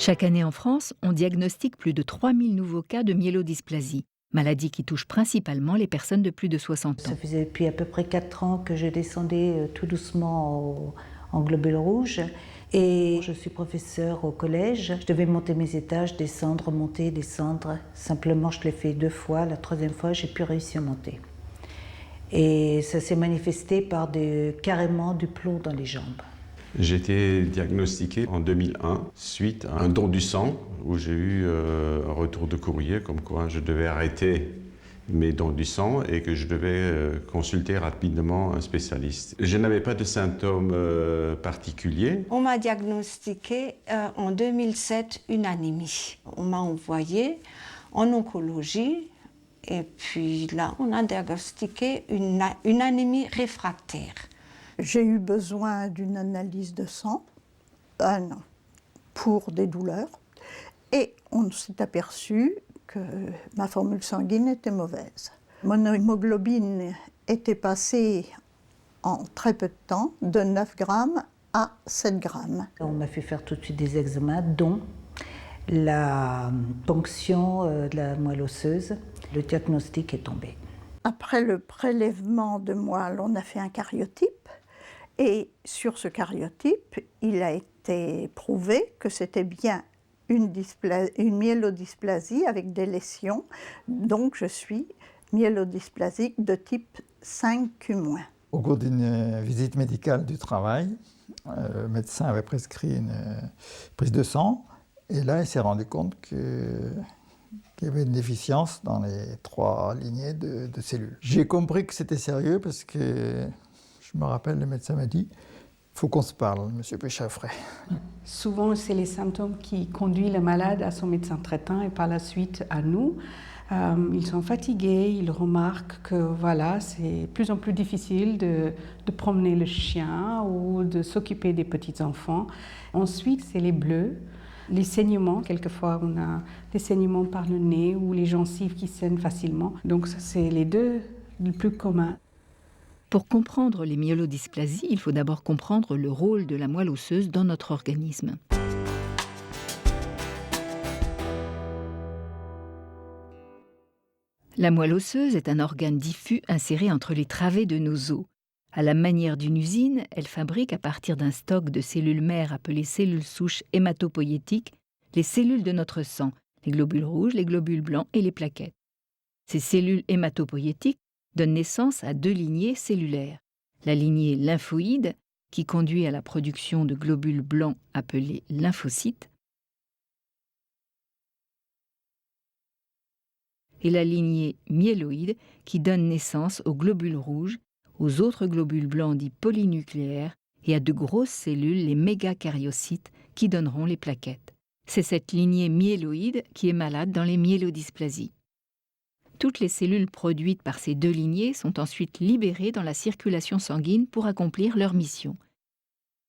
Chaque année en France, on diagnostique plus de 3000 nouveaux cas de myélodysplasie, maladie qui touche principalement les personnes de plus de 60 Ça ans. faisait depuis à peu près 4 ans que je descendais tout doucement en globules rouges. Et je suis professeure au collège. Je devais monter mes étages, descendre, monter, descendre. Simplement, je l'ai fait 2 fois. La troisième fois, j'ai pu réussir à monter. Et ça s'est manifesté par carrément du plomb dans les jambes. J'ai été diagnostiqué en 2001 suite à un don du sang où j'ai eu un retour de courrier comme quoi je devais arrêter mes dons du sang et que je devais consulter rapidement un spécialiste. Je n'avais pas de symptômes particuliers. On m'a diagnostiqué en 2007 une anémie. On m'a envoyé en oncologie et puis là on a diagnostiqué une anémie réfractaire. J'ai eu besoin d'une analyse de sang, un an, pour des douleurs. Et on s'est aperçu que ma formule sanguine était mauvaise. Mon hémoglobine était passée en très peu de temps, de 9 grammes à 7 grammes. On m'a fait faire tout de suite des examens, dont la ponction de la moelle osseuse. Le diagnostic est tombé. Après le prélèvement de moelle, on a fait un cariotype. Et sur ce cariotype, il a été prouvé que c'était bien une myélodysplasie avec des lésions. Donc je suis myélodysplasique de type 5Q-. Au cours d'une visite médicale du travail, le médecin avait prescrit une prise de sang. Et là, il s'est rendu compte qu'il y avait une déficience dans les 3 lignées de cellules. J'ai compris que c'était sérieux parce que je me rappelle, le médecin m'a dit « il faut qu'on se parle, monsieur Péchaffray ». Souvent, c'est les symptômes qui conduisent le malade à son médecin traitant et par la suite à nous. Ils sont fatigués, ils remarquent que voilà, c'est de plus en plus difficile de promener le chien ou de s'occuper des petits-enfants. Ensuite, c'est les bleus, les saignements. Quelquefois, on a des saignements par le nez ou les gencives qui saignent facilement. Donc, ça, c'est les deux les plus communs. Pour comprendre les myélodysplasies, il faut d'abord comprendre le rôle de la moelle osseuse dans notre organisme. La moelle osseuse est un organe diffus inséré entre les travées de nos os. À la manière d'une usine, elle fabrique à partir d'un stock de cellules mères appelées cellules souches hématopoïétiques les cellules de notre sang, les globules rouges, les globules blancs et les plaquettes. Ces cellules hématopoïétiques donne naissance à 2 lignées cellulaires. La lignée lymphoïde, qui conduit à la production de globules blancs appelés lymphocytes, et la lignée myéloïde, qui donne naissance aux globules rouges, aux autres globules blancs dits polynucléaires et à de grosses cellules, les mégacaryocytes, qui donneront les plaquettes. C'est cette lignée myéloïde qui est malade dans les myélodysplasies. Toutes les cellules produites par ces 2 lignées sont ensuite libérées dans la circulation sanguine pour accomplir leur mission.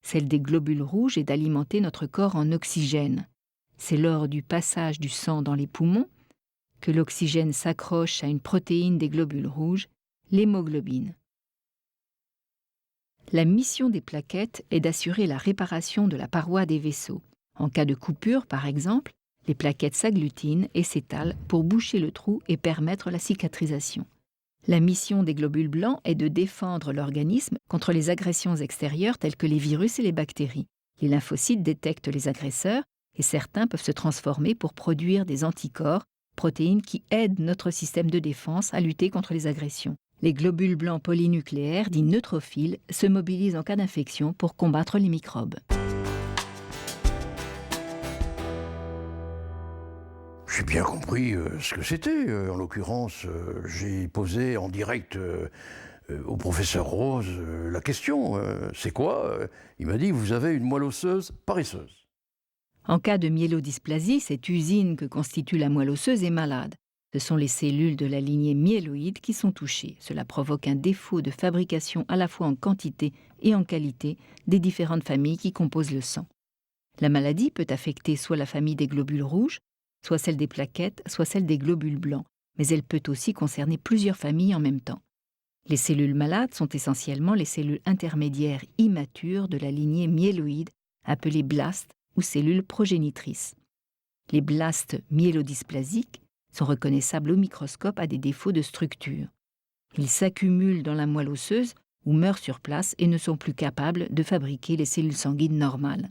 Celle des globules rouges est d'alimenter notre corps en oxygène. C'est lors du passage du sang dans les poumons que l'oxygène s'accroche à une protéine des globules rouges, l'hémoglobine. La mission des plaquettes est d'assurer la réparation de la paroi des vaisseaux. En cas de coupure, par exemple, les plaquettes s'agglutinent et s'étalent pour boucher le trou et permettre la cicatrisation. La mission des globules blancs est de défendre l'organisme contre les agressions extérieures telles que les virus et les bactéries. Les lymphocytes détectent les agresseurs et certains peuvent se transformer pour produire des anticorps, protéines qui aident notre système de défense à lutter contre les agressions. Les globules blancs polynucléaires, dits neutrophiles, se mobilisent en cas d'infection pour combattre les microbes. J'ai bien compris ce que c'était. En l'occurrence, j'ai posé en direct au professeur Rose la question. C'est quoi Il m'a dit, vous avez une moelle osseuse paresseuse. En cas de myélodysplasie, cette usine que constitue la moelle osseuse est malade. Ce sont les cellules de la lignée myéloïde qui sont touchées. Cela provoque un défaut de fabrication à la fois en quantité et en qualité des différentes familles qui composent le sang. La maladie peut affecter soit la famille des globules rouges, soit celle des plaquettes, soit celle des globules blancs, mais elle peut aussi concerner plusieurs familles en même temps. Les cellules malades sont essentiellement les cellules intermédiaires immatures de la lignée myéloïde, appelées blastes ou cellules progénitrices. Les blastes myélodysplasiques sont reconnaissables au microscope à des défauts de structure. Ils s'accumulent dans la moelle osseuse ou meurent sur place et ne sont plus capables de fabriquer les cellules sanguines normales.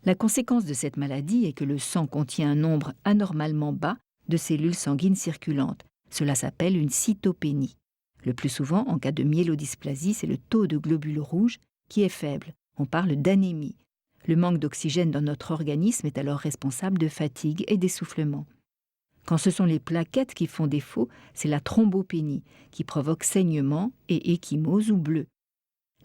La conséquence de cette maladie est que le sang contient un nombre anormalement bas de cellules sanguines circulantes. Cela s'appelle une cytopénie. Le plus souvent, en cas de myélodysplasie, c'est le taux de globules rouges qui est faible. On parle d'anémie. Le manque d'oxygène dans notre organisme est alors responsable de fatigue et d'essoufflement. Quand ce sont les plaquettes qui font défaut, c'est la thrombopénie qui provoque saignement et ecchymose ou bleu.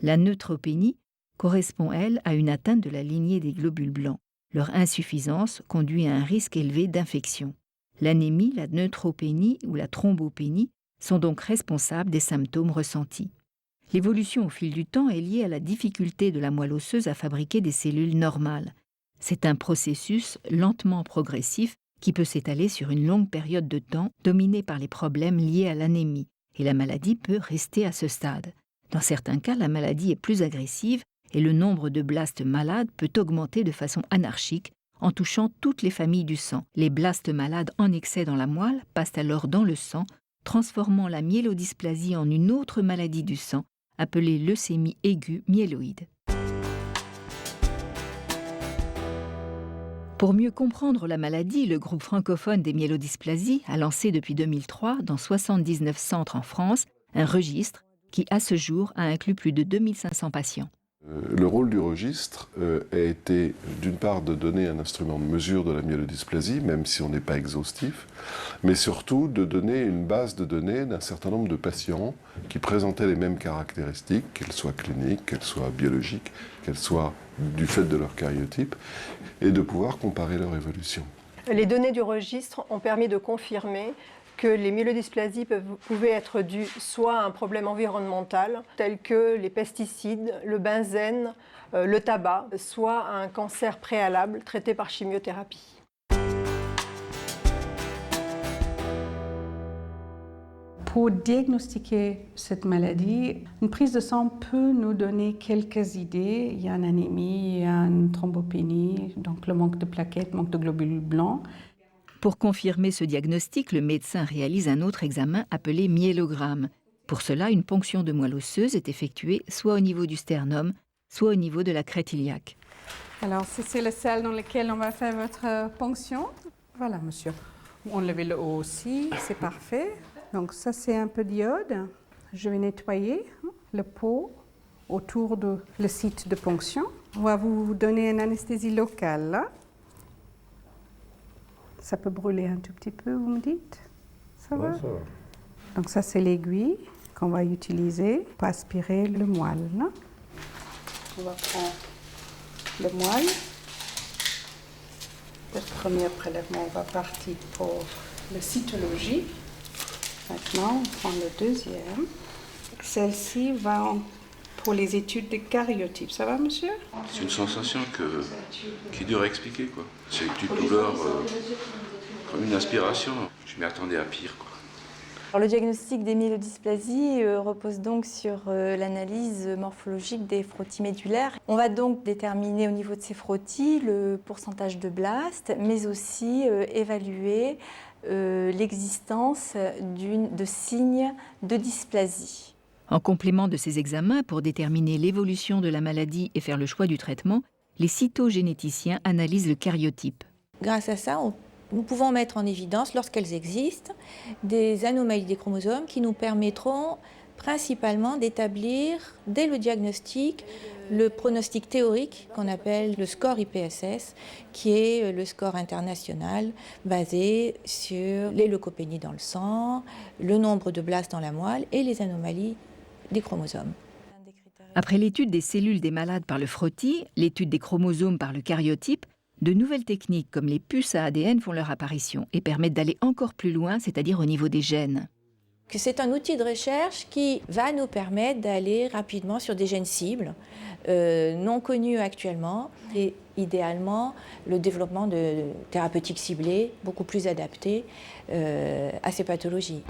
La neutropénie correspond, elle, à une atteinte de la lignée des globules blancs. Leur insuffisance conduit à un risque élevé d'infection. L'anémie, la neutropénie ou la thrombopénie sont donc responsables des symptômes ressentis. L'évolution au fil du temps est liée à la difficulté de la moelle osseuse à fabriquer des cellules normales. C'est un processus lentement progressif qui peut s'étaler sur une longue période de temps, dominé par les problèmes liés à l'anémie, et la maladie peut rester à ce stade. Dans certains cas, la maladie est plus agressive et le nombre de blastes malades peut augmenter de façon anarchique en touchant toutes les familles du sang. Les blastes malades en excès dans la moelle passent alors dans le sang, transformant la myélodysplasie en une autre maladie du sang, appelée leucémie aiguë myéloïde. Pour mieux comprendre la maladie, le groupe francophone des myélodysplasies a lancé depuis 2003, dans 79 centres en France, un registre qui, à ce jour, a inclus plus de 2500 patients. Le rôle du registre a été, d'une part, de donner un instrument de mesure de la myélodysplasie, même si on n'est pas exhaustif, mais surtout de donner une base de données d'un certain nombre de patients qui présentaient les mêmes caractéristiques, qu'elles soient cliniques, qu'elles soient biologiques, qu'elles soient du fait de leur karyotype, et de pouvoir comparer leur évolution. Les données du registre ont permis de confirmer que les myélodysplasies pouvaient être dues soit à un problème environnemental, tel que les pesticides, le benzène, le tabac, soit à un cancer préalable traité par chimiothérapie. Pour diagnostiquer cette maladie, une prise de sang peut nous donner quelques idées. Il y a une anémie, il y a une thrombopénie, donc le manque de plaquettes, manque de globules blancs. Pour confirmer ce diagnostic, le médecin réalise un autre examen appelé myélogramme. Pour cela, une ponction de moelle osseuse est effectuée soit au niveau du sternum, soit au niveau de la crête iliaque. Alors, c'est la salle dans laquelle on va faire votre ponction. Voilà, monsieur. Enlevez le haut aussi, c'est parfait. Donc ça, c'est un peu d'iode. Je vais nettoyer le pot autour de le site de ponction. On va vous donner une anesthésie locale, là. Ça peut brûler un tout petit peu, vous me dites? Ça va? Ça va. Donc ça, c'est l'aiguille qu'on va utiliser pour aspirer le moelle. Là. On va prendre le moelle. Le premier prélèvement, on va partir pour la cytologie. Maintenant, on prend le deuxième. Celle-ci va pour les études de karyotypes. Ça va, monsieur? C'est une sensation qui est dure à expliquer, quoi. C'est une douleur comme une aspiration. Je m'y attendais à pire, quoi. Alors, le diagnostic des myélodysplasies repose donc sur l'analyse morphologique des frottis médulaires. On va donc déterminer au niveau de ces frottis le pourcentage de blastes, mais aussi évaluer l'existence de signes de dysplasie. En complément de ces examens, pour déterminer l'évolution de la maladie et faire le choix du traitement, les cytogénéticiens analysent le karyotype. Grâce à ça, nous pouvons mettre en évidence, lorsqu'elles existent, des anomalies des chromosomes qui nous permettront principalement d'établir, dès le diagnostic, le pronostic théorique qu'on appelle le score IPSS, qui est le score international basé sur les leucopénies dans le sang, le nombre de blastes dans la moelle et les anomalies des chromosomes. Après l'étude des cellules des malades par le frottis, l'étude des chromosomes par le karyotype, de nouvelles techniques comme les puces à ADN font leur apparition et permettent d'aller encore plus loin, c'est-à-dire au niveau des gènes. C'est un outil de recherche qui va nous permettre d'aller rapidement sur des gènes cibles non connus actuellement et idéalement le développement de thérapeutiques ciblées beaucoup plus adaptées à ces pathologies.